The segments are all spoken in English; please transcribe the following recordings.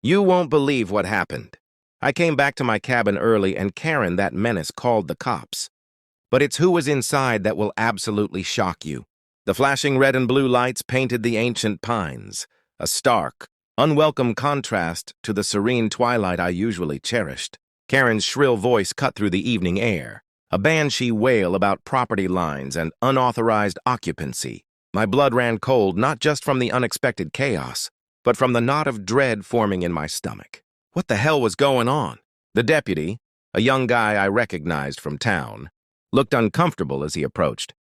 You won't believe what happened. I came back to my cabin early and Karen, that menace, called the cops. But it's who was inside that will absolutely shock you. The flashing red and blue lights painted the ancient pines, a stark, unwelcome contrast to the serene twilight I usually cherished. Karen's shrill voice cut through the evening air, a banshee wail about property lines and unauthorized occupancy. My blood ran cold not just from the unexpected chaos, but from the knot of dread forming in my stomach. What the hell was going on? The deputy, a young guy I recognized from town, looked uncomfortable as he approached.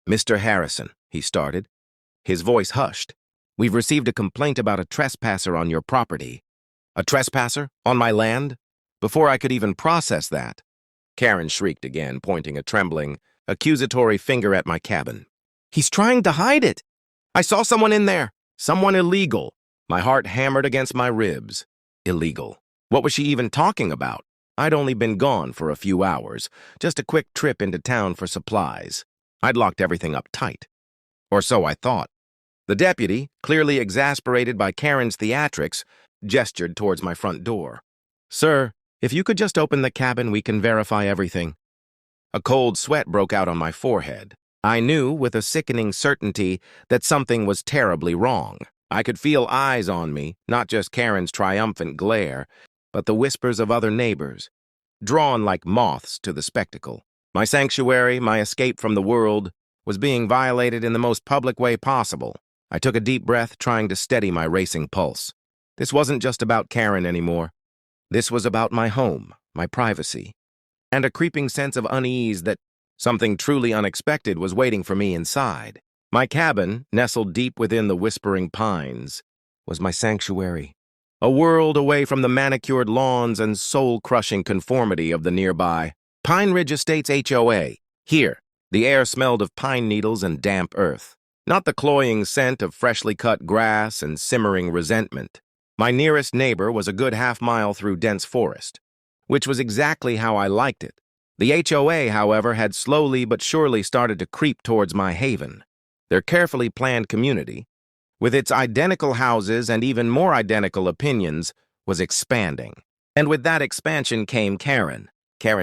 "Mr. Harrison," he started. His voice hushed. "We've received a complaint about a trespasser on your property." "A trespasser? On my land?" Before I could even process that, Karen shrieked again, pointing a trembling, accusatory finger at my cabin. "He's trying to hide it! I saw someone in there! Someone illegal!" My heart hammered against my ribs. Illegal. What was she even talking about? I'd only been gone for a few hours, just a quick trip into town for supplies. I'd locked everything up tight. Or so I thought. The deputy, clearly exasperated by Karen's theatrics, gestured towards my front door. "Sir, if you could just open the cabin, we can verify everything." A cold sweat broke out on my forehead. I knew with a sickening certainty that something was terribly wrong. I could feel eyes on me, not just Karen's triumphant glare, but the whispers of other neighbors, drawn like moths to the spectacle. My sanctuary, my escape from the world, was being violated in the most public way possible. I took a deep breath, trying to steady my racing pulse. This wasn't just about Karen anymore. This was about my home, my privacy, and a creeping sense of unease that something truly unexpected was waiting for me inside. My cabin, nestled deep within the whispering pines, was my sanctuary, a world away from the manicured lawns and soul-crushing conformity of the nearby Pine Ridge Estates HOA. Here, the air smelled of pine needles and damp earth, not the cloying scent of freshly cut grass and simmering resentment. My nearest neighbor was a good half-mile through dense forest, which was exactly how I liked it. The HOA, however, had slowly but surely started to creep towards my haven. Their carefully planned community, with its identical houses and even more identical opinions, was expanding. And with that expansion came Karen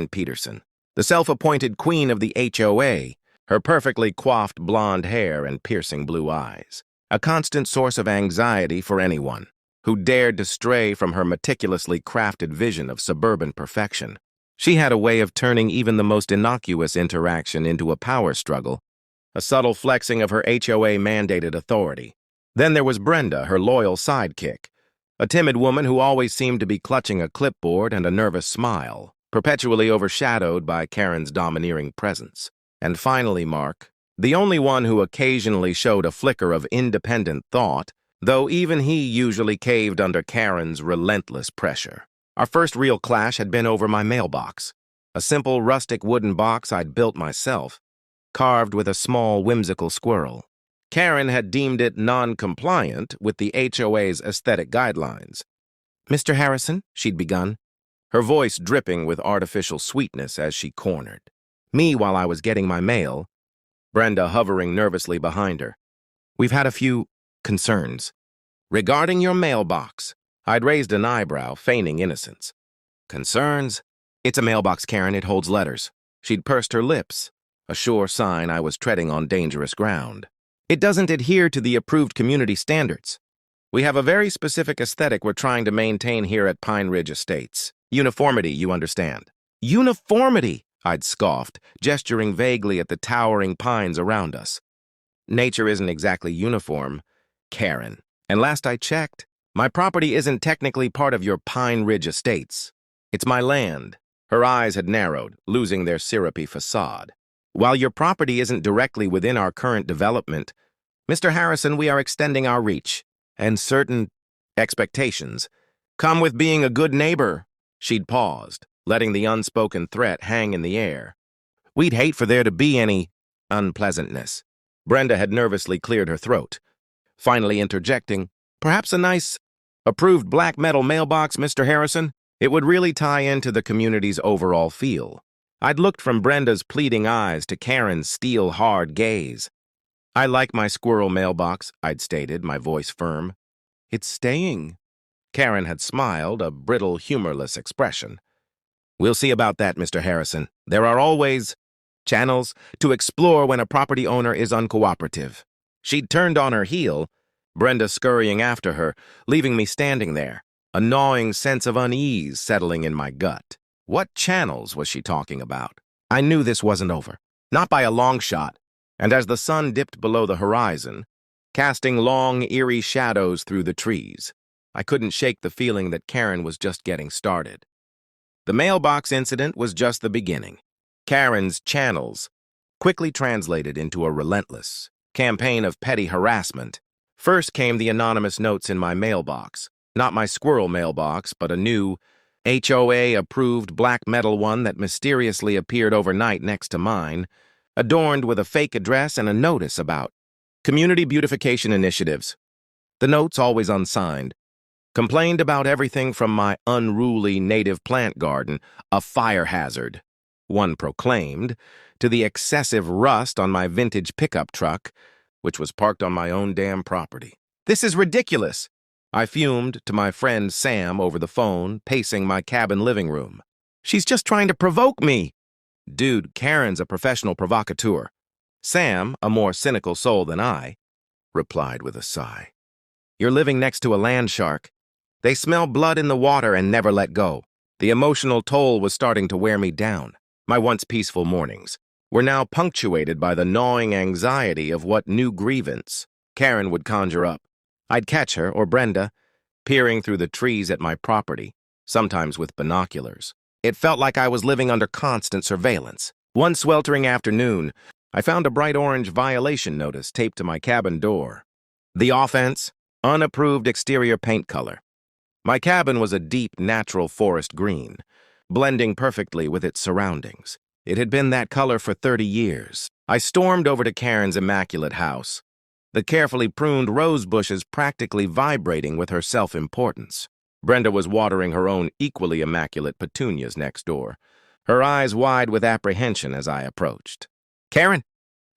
Peterson, the self-appointed queen of the HOA, her perfectly coiffed blonde hair and piercing blue eyes, a constant source of anxiety for anyone who dared to stray from her meticulously crafted vision of suburban perfection. She had a way of turning even the most innocuous interaction into a power struggle, a subtle flexing of her HOA-mandated authority. Then there was Brenda, her loyal sidekick, a timid woman who always seemed to be clutching a clipboard and a nervous smile, perpetually overshadowed by Karen's domineering presence. And finally Mark, the only one who occasionally showed a flicker of independent thought, though even he usually caved under Karen's relentless pressure. Our first real clash had been over my mailbox, a simple rustic wooden box I'd built myself, carved with a small whimsical squirrel. Karen had deemed it non-compliant with the HOA's aesthetic guidelines. "Mr. Harrison," she'd begun, her voice dripping with artificial sweetness as she cornered me while I was getting my mail, Brenda hovering nervously behind her. "We've had a few concerns." "Regarding your mailbox?" I'd raised an eyebrow, feigning innocence. "Concerns?" "It's a mailbox, Karen. It holds letters." She'd pursed her lips, a sure sign I was treading on dangerous ground. "It doesn't adhere to the approved community standards. We have a very specific aesthetic we're trying to maintain here at Pine Ridge Estates. Uniformity, you understand." "Uniformity!" I'd scoffed, gesturing vaguely at the towering pines around us. "Nature isn't exactly uniform, Karen. And last I checked, my property isn't technically part of your Pine Ridge Estates. It's my land." Her eyes had narrowed, losing their syrupy facade. "While your property isn't directly within our current development, Mr. Harrison, we are extending our reach, and certain expectations come with being a good neighbor." She'd paused, letting the unspoken threat hang in the air. "We'd hate for there to be any unpleasantness." Brenda had nervously cleared her throat, finally interjecting, "Perhaps a nice, approved black metal mailbox, Mr. Harrison? It would really tie into the community's overall feel." I'd looked from Brenda's pleading eyes to Karen's steel-hard gaze. "I like my squirrel mailbox," I'd stated, my voice firm. "It's staying." Karen had smiled, a brittle, humorless expression. We'll see about that, Mr. Harrison. There are always channels to explore when a property owner is uncooperative. She'd turned on her heel, Brenda scurrying after her, leaving me standing there, a gnawing sense of unease settling in my gut. What channels was she talking about? I knew this wasn't over, not by a long shot, and as the sun dipped below the horizon, casting long, eerie shadows through the trees, I couldn't shake the feeling that Karen was just getting started. The mailbox incident was just the beginning. Karen's channels quickly translated into a relentless campaign of petty harassment. First came the anonymous notes in my mailbox, not my squirrel mailbox, but a new, HOA-approved black metal one that mysteriously appeared overnight next to mine, adorned with a fake address and a notice about community beautification initiatives. The notes, always unsigned, complained about everything from my unruly native plant garden, a fire hazard, one proclaimed, to the excessive rust on my vintage pickup truck, which was parked on my own damn property. This is ridiculous, I fumed to my friend Sam over the phone, pacing my cabin living room. She's just trying to provoke me. Dude, Karen's a professional provocateur. Sam, a more cynical soul than I, replied with a sigh. You're living next to a land shark. They smell blood in the water and never let go. The emotional toll was starting to wear me down. My once peaceful mornings were now punctuated by the gnawing anxiety of what new grievance Karen would conjure up. I'd catch her, or Brenda, peering through the trees at my property, sometimes with binoculars. It felt like I was living under constant surveillance. One sweltering afternoon, I found a bright orange violation notice taped to my cabin door. The offense: unapproved exterior paint color. My cabin was a deep, natural forest green, blending perfectly with its surroundings. It had been that color for 30 years. I stormed over to Karen's immaculate house, the carefully pruned rose bushes practically vibrating with her self-importance. Brenda was watering her own equally immaculate petunias next door, her eyes wide with apprehension as I approached. "Karen!"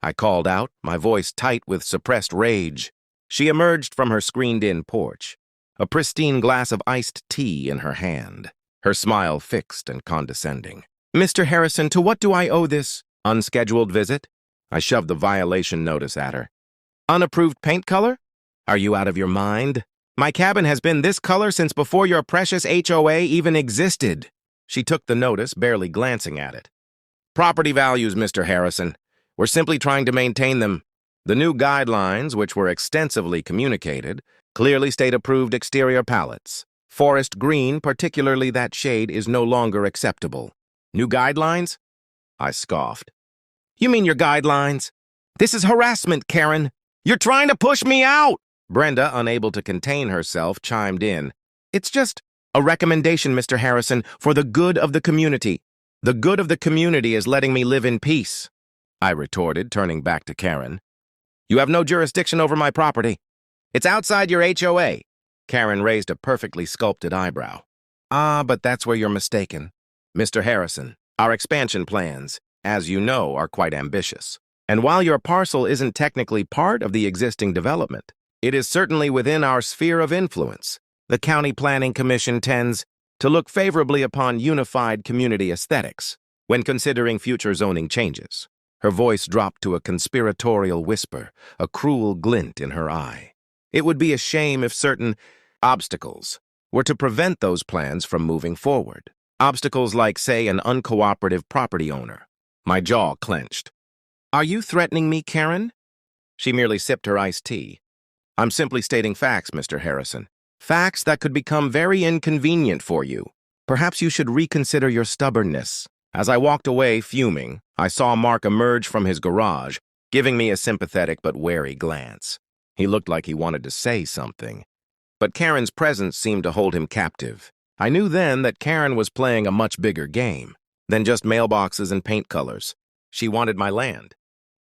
I called out, my voice tight with suppressed rage. She emerged from her screened-in porch, a pristine glass of iced tea in her hand, her smile fixed and condescending. "Mr. Harrison, to what do I owe this unscheduled visit?" I shoved the violation notice at her. "Unapproved paint color? Are you out of your mind? My cabin has been this color since before your precious HOA even existed." She took the notice, barely glancing at it. "Property values, Mr. Harrison. We're simply trying to maintain them. The new guidelines, which were extensively communicated, clearly state approved exterior palettes. Forest green, particularly that shade, is no longer acceptable." "New guidelines?" I scoffed. "You mean your guidelines? This is harassment, Karen. You're trying to push me out!" Brenda, unable to contain herself, chimed in. "It's just a recommendation, Mr. Harrison, for the good of the community. The good of the community is letting me live in peace," I retorted, turning back to Karen. "You have no jurisdiction over my property. It's outside your HOA." Karen raised a perfectly sculpted eyebrow. "Ah, but that's where you're mistaken. Mr. Harrison, our expansion plans, as you know, are quite ambitious. And while your parcel isn't technically part of the existing development, it is certainly within our sphere of influence. The County Planning Commission tends to look favorably upon unified community aesthetics when considering future zoning changes." Her voice dropped to a conspiratorial whisper, a cruel glint in her eye. "It would be a shame if certain obstacles were to prevent those plans from moving forward. Obstacles like, say, an uncooperative property owner." My jaw clenched. "Are you threatening me, Karen?" She merely sipped her iced tea. "I'm simply stating facts, Mr. Harrison. Facts that could become very inconvenient for you. Perhaps you should reconsider your stubbornness." As I walked away, fuming, I saw Mark emerge from his garage, giving me a sympathetic but wary glance. He looked like he wanted to say something, but Karen's presence seemed to hold him captive. I knew then that Karen was playing a much bigger game than just mailboxes and paint colors. She wanted my land.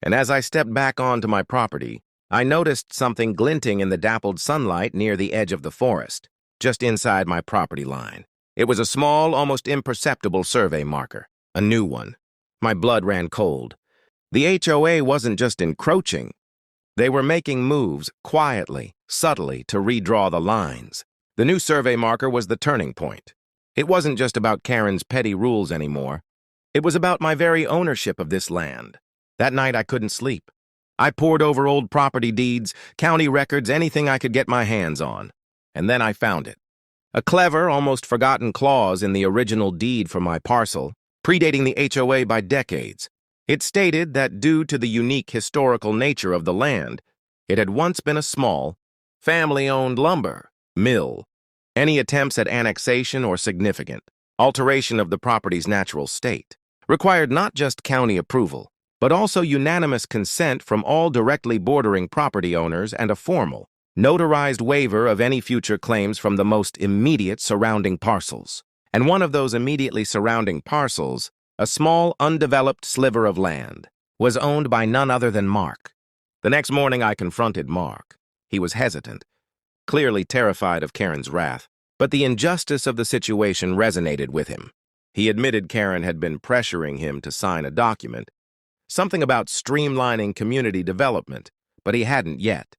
And as I stepped back onto my property, I noticed something glinting in the dappled sunlight near the edge of the forest, just inside my property line. It was a small, almost imperceptible survey marker, a new one. My blood ran cold. The HOA wasn't just encroaching. They were making moves, quietly, subtly, to redraw the lines. The new survey marker was the turning point. It wasn't just about Karen's petty rules anymore. It was about my very ownership of this land. That night I couldn't sleep. I pored over old property deeds, county records, anything I could get my hands on. And then I found it. A clever, almost forgotten clause in the original deed for my parcel, predating the HOA by decades. It stated that due to the unique historical nature of the land, it had once been a small, family-owned lumber mill. Any attempts at annexation or significant alteration of the property's natural state required not just county approval, but also unanimous consent from all directly bordering property owners and a formal, notarized waiver of any future claims from the most immediate surrounding parcels. And one of those immediately surrounding parcels, a small, undeveloped sliver of land, was owned by none other than Mark. The next morning I confronted Mark. He was hesitant, clearly terrified of Karen's wrath, but the injustice of the situation resonated with him. He admitted Karen had been pressuring him to sign a document, something about streamlining community development, but he hadn't yet.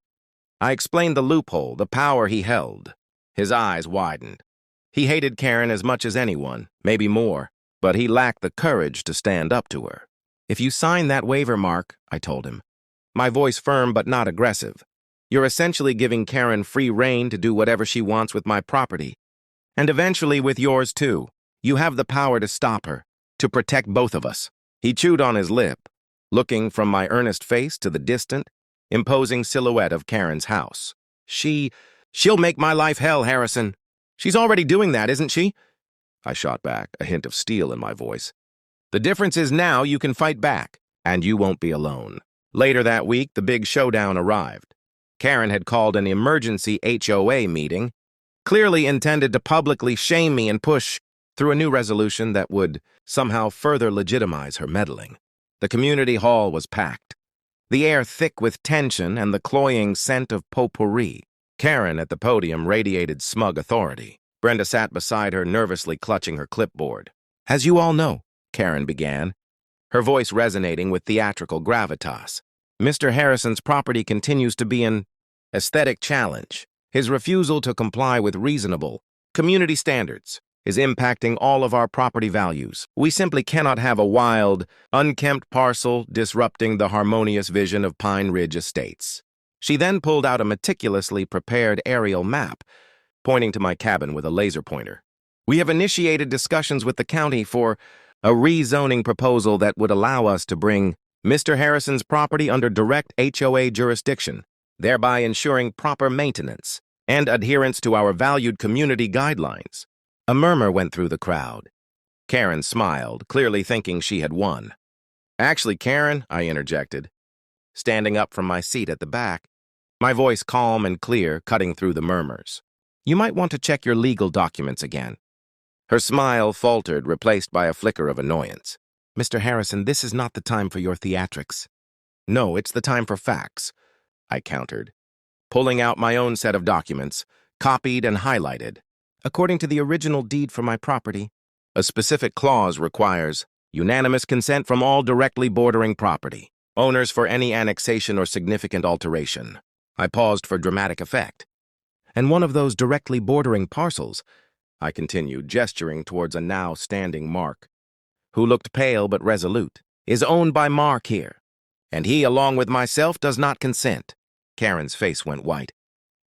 I explained the loophole, the power he held. His eyes widened. He hated Karen as much as anyone, maybe more, but he lacked the courage to stand up to her. "If you sign that waiver, Mark," I told him, my voice firm but not aggressive, "you're essentially giving Karen free rein to do whatever she wants with my property. And eventually with yours too. You have the power to stop her, to protect both of us." He chewed on his lip, looking from my earnest face to the distant, imposing silhouette of Karen's house. She'll make my life hell, Harrison. She's already doing that, isn't she?" I shot back, a hint of steel in my voice. "The difference is now you can fight back, and you won't be alone." Later that week, the big showdown arrived. Karen had called an emergency HOA meeting, clearly intended to publicly shame me and push through a new resolution that would somehow further legitimize her meddling. The community hall was packed, the air thick with tension and the cloying scent of potpourri. Karen at the podium radiated smug authority. Brenda sat beside her, nervously clutching her clipboard. "As you all know," Karen began, her voice resonating with theatrical gravitas, "Mr. Harrison's property continues to be an aesthetic challenge. His refusal to comply with reasonable community standards is impacting all of our property values. We simply cannot have a wild, unkempt parcel disrupting the harmonious vision of Pine Ridge Estates." She then pulled out a meticulously prepared aerial map, pointing to my cabin with a laser pointer. "We have initiated discussions with the county for a rezoning proposal that would allow us to bring Mr. Harrison's property under direct HOA jurisdiction, thereby ensuring proper maintenance and adherence to our valued community guidelines." A murmur went through the crowd. Karen smiled, clearly thinking she had won. "Actually, Karen," I interjected, standing up from my seat at the back, my voice calm and clear, cutting through the murmurs, "you might want to check your legal documents again." Her smile faltered, replaced by a flicker of annoyance. "Mr. Harrison, this is not the time for your theatrics." "No, it's the time for facts," I countered, pulling out my own set of documents, copied and highlighted. "According to the original deed for my property, a specific clause requires unanimous consent from all directly bordering property owners for any annexation or significant alteration." I paused for dramatic effect. "And one of those directly bordering parcels," I continued, gesturing towards a now standing Mark, who looked pale but resolute, "is owned by Mark here, and he, along with myself, does not consent." Karen's face went white.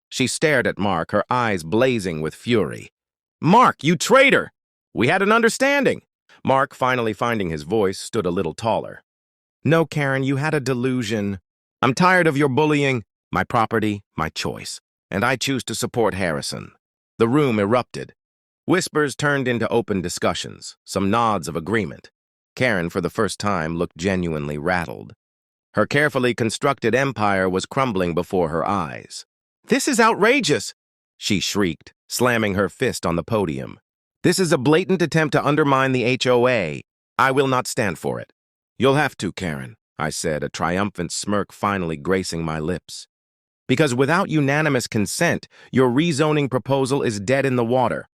She stared at Mark, her eyes blazing with fury. "Mark, you traitor! We had an understanding!" Mark, finally finding his voice, stood a little taller. "No, Karen, you had a delusion. I'm tired of your bullying. My property, my choice, and I choose to support Harrison." The room erupted. Whispers turned into open discussions, some nods of agreement. Karen, for the first time, looked genuinely rattled. Her carefully constructed empire was crumbling before her eyes. "This is outrageous!" she shrieked, slamming her fist on the podium. "This is a blatant attempt to undermine the HOA. I will not stand for it." "You'll have to, Karen," I said, a triumphant smirk finally gracing my lips. "Because without unanimous consent, your rezoning proposal is dead in the water.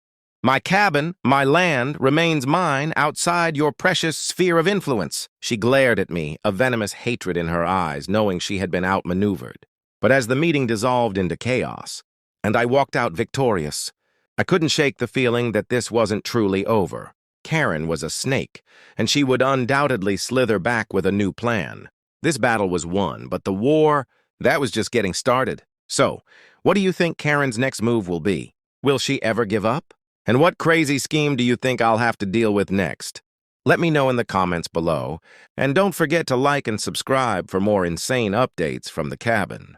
My cabin, my land, remains mine outside your precious sphere of influence." She glared at me, a venomous hatred in her eyes, knowing she had been outmaneuvered. But as the meeting dissolved into chaos, and I walked out victorious, I couldn't shake the feeling that this wasn't truly over. Karen was a snake, and she would undoubtedly slither back with a new plan. This battle was won, but the war, that was just getting started. So, what do you think Karen's next move will be? Will she ever give up? And what crazy scheme do you think I'll have to deal with next? Let me know in the comments below, and don't forget to like and subscribe for more insane updates from the cabin.